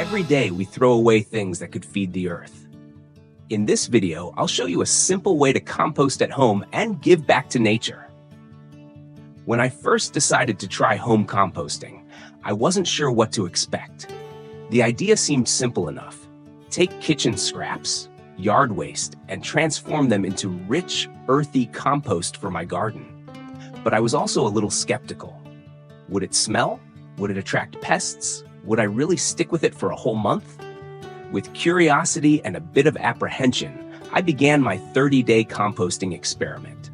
Every day we throw away things that could feed the earth. In this video, I'll show you a simple way to compost at home and give back to nature. When I first decided to try home composting, I wasn't sure what to expect. The idea seemed simple enough. Take kitchen scraps, yard waste, and transform them into rich, earthy compost for my garden. But I was also a little skeptical. Would it smell? Would it attract pests? Would I really stick with it for a whole month? With curiosity and a bit of apprehension, I began my 30-day composting experiment.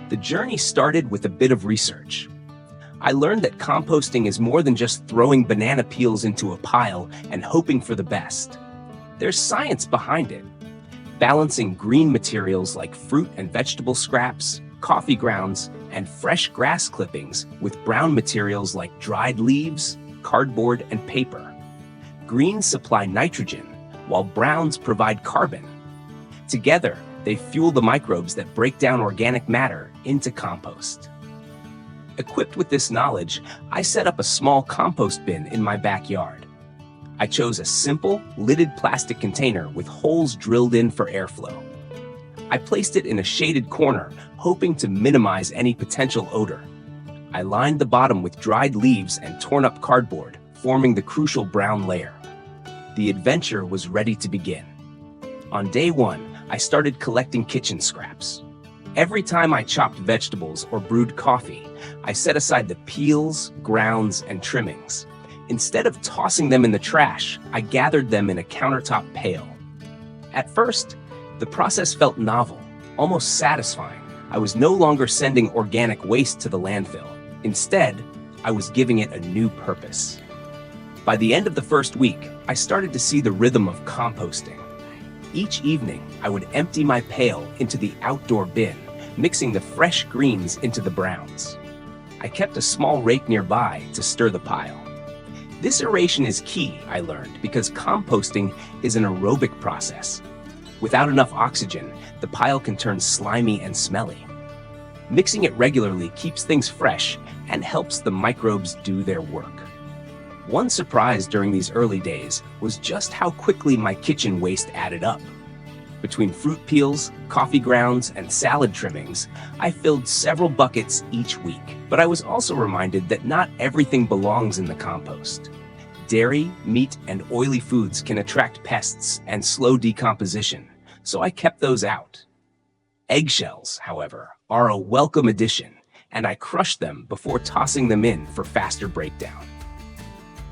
The journey started with a bit of research. I learned that composting is more than just throwing banana peels into a pile and hoping for the best. There's science behind it. Balancing green materials like fruit and vegetable scraps, coffee grounds, and fresh grass clippings with brown materials like dried leaves, cardboard, and paper. Greens supply nitrogen, while browns provide carbon. Together, they fuel the microbes that break down organic matter into compost. Equipped with this knowledge, I set up a small compost bin in my backyard. I chose a simple, lidded plastic container with holes drilled in for airflow. I placed it in a shaded corner, hoping to minimize any potential odor. I lined the bottom with dried leaves and torn up cardboard, forming the crucial brown layer. The adventure was ready to begin. On day one, I started collecting kitchen scraps. Every time I chopped vegetables or brewed coffee, I set aside the peels, grounds, and trimmings. Instead of tossing them in the trash, I gathered them in a countertop pail. At first, the process felt novel, almost satisfying. I was no longer sending organic waste to the landfill. Instead, I was giving it a new purpose. By the end of the first week, I started to see the rhythm of composting. Each evening, I would empty my pail into the outdoor bin, mixing the fresh greens into the browns. I kept a small rake nearby to stir the pile. This aeration is key, I learned, because composting is an aerobic process. Without enough oxygen, the pile can turn slimy and smelly. Mixing it regularly keeps things fresh and helps the microbes do their work. One surprise during these early days was just how quickly my kitchen waste added up. Between fruit peels, coffee grounds, and salad trimmings, I filled several buckets each week. But I was also reminded that not everything belongs in the compost. Dairy, meat, and oily foods can attract pests and slow decomposition, so I kept those out. Eggshells, however, are a welcome addition, and I crushed them before tossing them in for faster breakdown.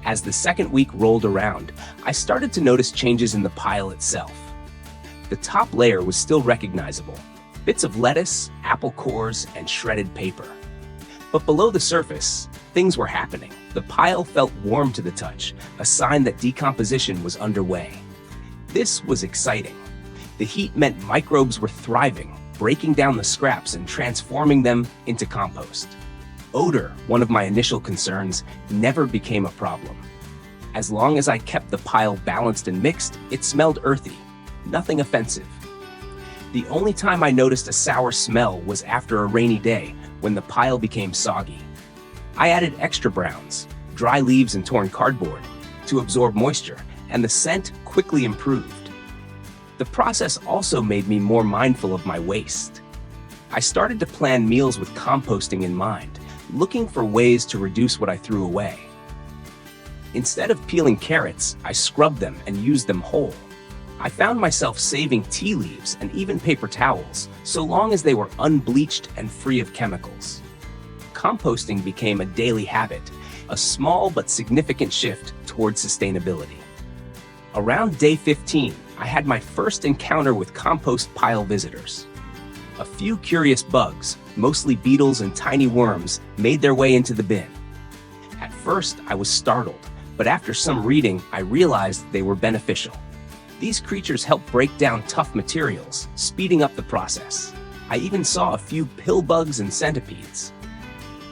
As the second week rolled around, I started to notice changes in the pile itself. The top layer was still recognizable, bits of lettuce, apple cores, and shredded paper. But below the surface, things were happening. The pile felt warm to the touch, a sign that decomposition was underway. This was exciting. The heat meant microbes were thriving, breaking down the scraps and transforming them into compost. Odor, one of my initial concerns, never became a problem. As long as I kept the pile balanced and mixed, it smelled earthy, nothing offensive. The only time I noticed a sour smell was after a rainy day, when the pile became soggy. I added extra browns, dry leaves, and torn cardboard to absorb moisture, and the scent quickly improved. The process also made me more mindful of my waste. I started to plan meals with composting in mind, looking for ways to reduce what I threw away. Instead of peeling carrots, I scrubbed them and used them whole. I found myself saving tea leaves and even paper towels, so long as they were unbleached and free of chemicals. Composting became a daily habit, a small but significant shift towards sustainability. Around day 15, I had my first encounter with compost pile visitors. A few curious bugs, mostly beetles and tiny worms, made their way into the bin. At first, I was startled, but after some reading, I realized they were beneficial. These creatures help break down tough materials, speeding up the process. I even saw a few pill bugs and centipedes.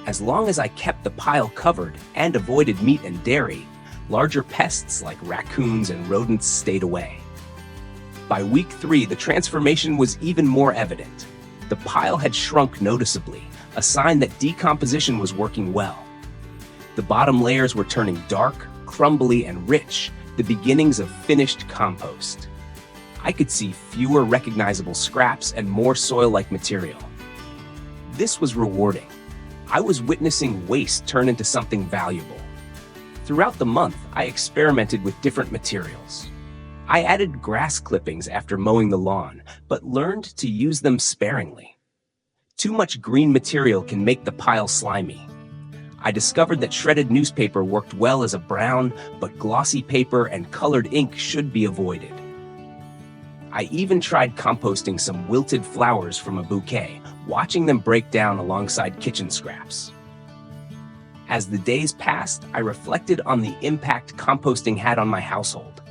As long as I kept the pile covered and avoided meat and dairy, larger pests like raccoons and rodents stayed away. By week 3, the transformation was even more evident. The pile had shrunk noticeably, a sign that decomposition was working well. The bottom layers were turning dark, crumbly, and rich, the beginnings of finished compost. I could see fewer recognizable scraps and more soil-like material. This was rewarding. I was witnessing waste turn into something valuable. Throughout the month, I experimented with different materials. I added grass clippings after mowing the lawn, but learned to use them sparingly. Too much green material can make the pile slimy. I discovered that shredded newspaper worked well as a brown, but glossy paper and colored ink should be avoided. I even tried composting some wilted flowers from a bouquet, watching them break down alongside kitchen scraps. As the days passed, I reflected on the impact composting had on my household.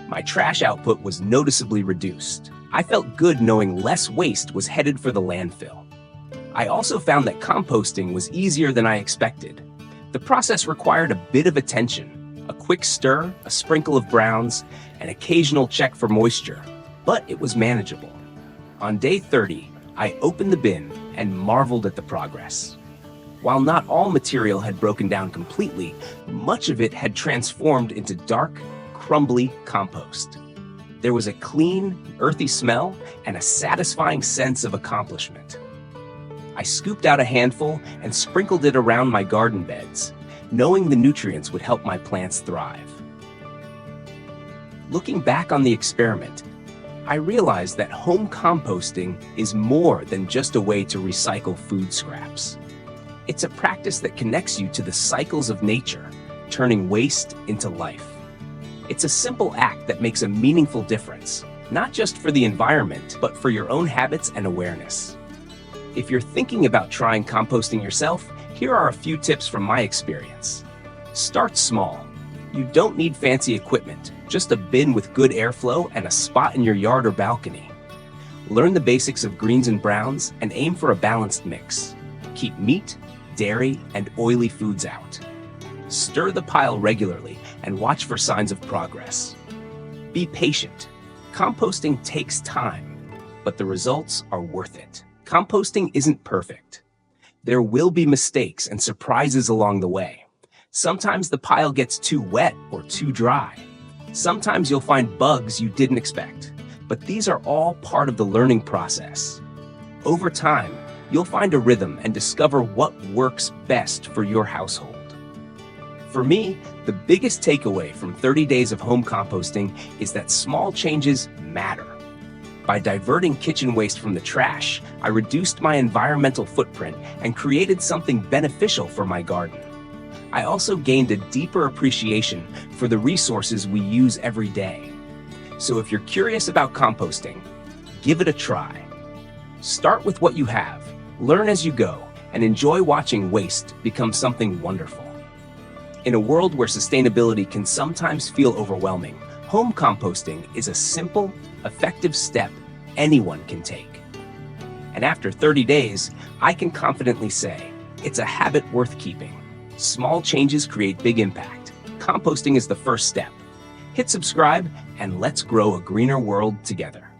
My trash output was noticeably reduced. I felt good knowing less waste was headed for the landfill. I also found that composting was easier than I expected. The process required a bit of attention, a quick stir, a sprinkle of browns, an occasional check for moisture, but it was manageable. On day 30, I opened the bin and marveled at the progress. While not all material had broken down completely, much of it had transformed into dark, crumbly compost. There was a clean, earthy smell and a satisfying sense of accomplishment. I scooped out a handful and sprinkled it around my garden beds, knowing the nutrients would help my plants thrive. Looking back on the experiment, I realized that home composting is more than just a way to recycle food scraps. It's a practice that connects you to the cycles of nature, turning waste into life. It's a simple act that makes a meaningful difference, not just for the environment, but for your own habits and awareness. If you're thinking about trying composting yourself, here are a few tips from my experience. Start small. You don't need fancy equipment, just a bin with good airflow and a spot in your yard or balcony. Learn the basics of greens and browns and aim for a balanced mix. Keep meat, dairy, and oily foods out. Stir the pile regularly and watch for signs of progress. Be patient. Composting takes time, but the results are worth it. Composting isn't perfect. There will be mistakes and surprises along the way. Sometimes the pile gets too wet or too dry. Sometimes you'll find bugs you didn't expect, but these are all part of the learning process. Over time, you'll find a rhythm and discover what works best for your household. For me, the biggest takeaway from 30 days of home composting is that small changes matter. By diverting kitchen waste from the trash, I reduced my environmental footprint and created something beneficial for my garden. I also gained a deeper appreciation for the resources we use every day. So if you're curious about composting, give it a try. Start with what you have, learn as you go, and enjoy watching waste become something wonderful. In a world where sustainability can sometimes feel overwhelming, home composting is a simple, effective step anyone can take. And after 30 days, I can confidently say, it's a habit worth keeping. Small changes create big impact. Composting is the first step. Hit subscribe and let's grow a greener world together.